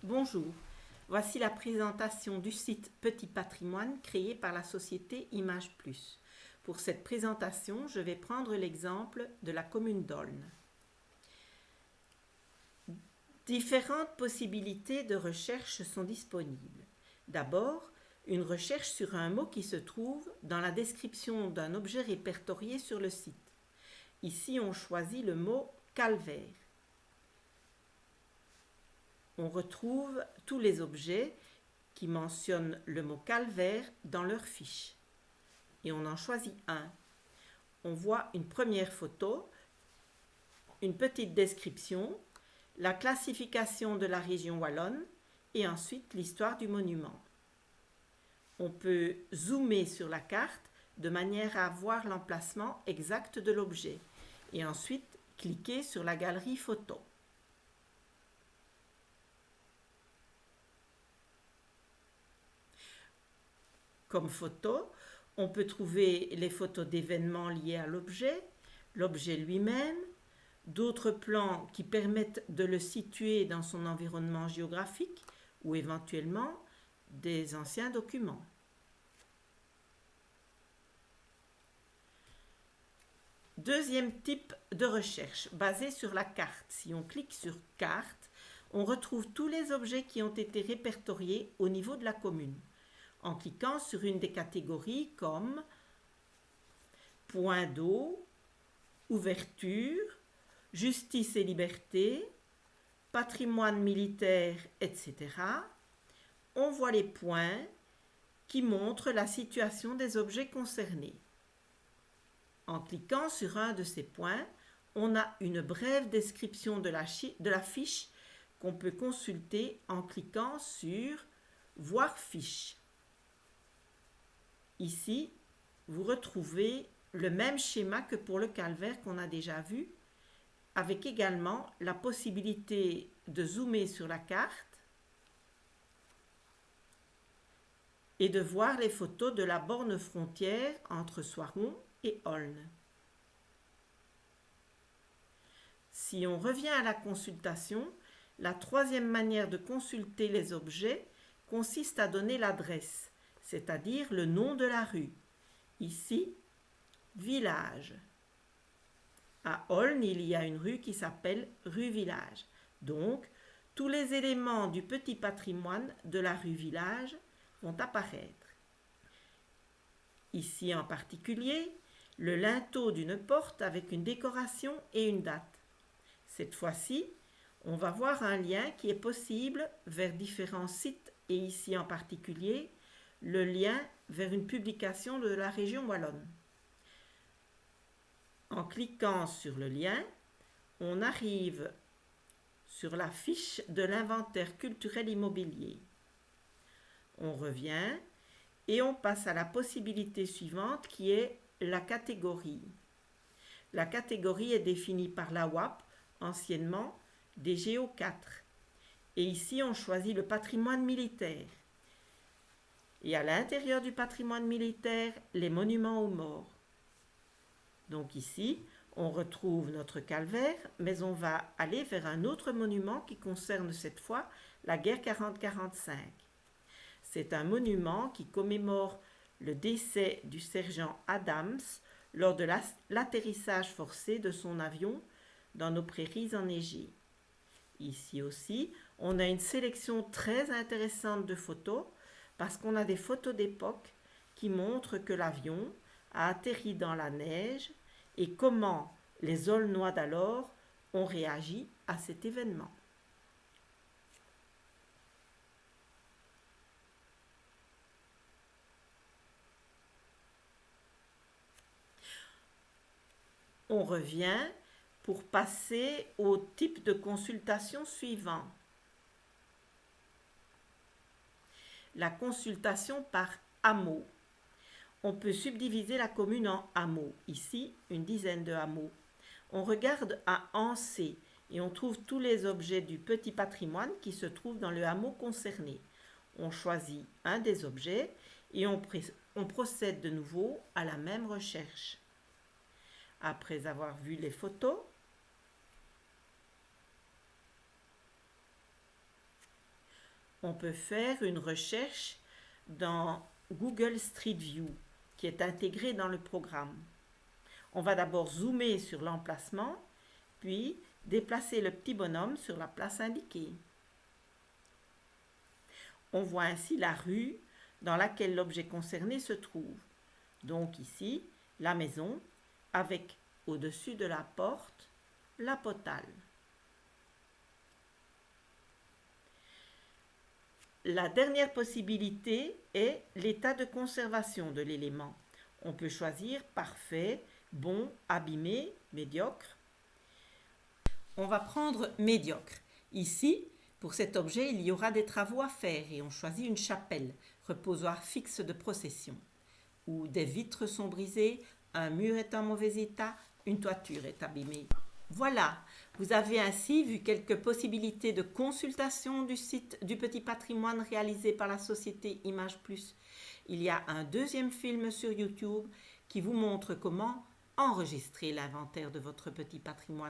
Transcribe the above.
Bonjour, voici la présentation du site Petit Patrimoine créé par la société Image Plus. Pour cette présentation, je vais prendre l'exemple de la commune d'Aulne. Différentes possibilités de recherche sont disponibles. D'abord, une recherche sur un mot qui se trouve dans la description d'un objet répertorié sur le site. Ici, on choisit le mot calvaire. On retrouve tous les objets qui mentionnent le mot calvaire dans leur fiche. Et on en choisit un. On voit une première photo, une petite description, la classification de la région wallonne et ensuite l'histoire du monument. On peut zoomer sur la carte de manière à voir l'emplacement exact de l'objet et ensuite cliquer sur la galerie photo. Comme photo, on peut trouver les photos d'événements liés à l'objet, l'objet lui-même, d'autres plans qui permettent de le situer dans son environnement géographique ou éventuellement des anciens documents. Deuxième type de recherche, basé sur la carte. Si on clique sur carte, on retrouve tous les objets qui ont été répertoriés au niveau de la commune, en cliquant sur une des catégories comme point d'eau, ouverture, justice et liberté, patrimoine militaire, etc. On voit les points qui montrent la situation des objets concernés. En cliquant sur un de ces points, on a une brève description de la fiche qu'on peut consulter en cliquant sur « Voir fiche ». Ici, vous retrouvez le même schéma que pour le calvaire qu'on a déjà vu, avec également la possibilité de zoomer sur la carte et de voir les photos de la borne frontière entre Soiron et Aulne. Si on revient à la consultation, la troisième manière de consulter les objets consiste à donner l'adresse, c'est-à-dire le nom de la rue. Ici, village. À Aulne, il y a une rue qui s'appelle rue Village. Donc, tous les éléments du petit patrimoine de la rue Village vont apparaître. Ici en particulier, le linteau d'une porte avec une décoration et une date. Cette fois-ci, on va voir un lien qui est possible vers différents sites et ici en particulier, le lien vers une publication de la région wallonne. En cliquant sur le lien, on arrive sur la fiche de l'inventaire culturel immobilier. On revient et on passe à la possibilité suivante qui est la catégorie. La catégorie est définie par la WAP, anciennement DGO 4. Et ici, on choisit le patrimoine militaire. Et à l'intérieur du patrimoine militaire, les monuments aux morts. Donc ici, on retrouve notre calvaire, mais on va aller vers un autre monument qui concerne cette fois la guerre 40-45. C'est un monument qui commémore le décès du sergent Adams lors de l'atterrissage forcé de son avion dans nos prairies enneigées. Ici aussi, on a une sélection très intéressante de photos parce qu'on a des photos d'époque qui montrent que l'avion a atterri dans la neige et comment les Aulnois d'alors ont réagi à cet événement. On revient pour passer au type de consultation suivant. La consultation par hameau. On peut subdiviser la commune en hameaux. Ici, une dizaine de hameaux. On regarde à Ancé et on trouve tous les objets du petit patrimoine qui se trouvent dans le hameau concerné. On choisit un des objets et on procède de nouveau à la même recherche. Après avoir vu les photos, on peut faire une recherche dans Google Street View, qui est intégré dans le programme. On va d'abord zoomer sur l'emplacement, puis déplacer le petit bonhomme sur la place indiquée. On voit ainsi la rue dans laquelle l'objet concerné se trouve. Donc ici, la maison, avec au-dessus de la porte, la potale. La dernière possibilité est l'état de conservation de l'élément. On peut choisir parfait, bon, abîmé, médiocre. On va prendre médiocre. Ici, pour cet objet, il y aura des travaux à faire et on choisit une chapelle, reposoir fixe de procession, où des vitres sont brisées, un mur est en mauvais état, une toiture est abîmée. Voilà, vous avez ainsi vu quelques possibilités de consultation du site du Petit Patrimoine réalisé par la société Image Plus. Il y a un deuxième film sur YouTube qui vous montre comment enregistrer l'inventaire de votre petit patrimoine.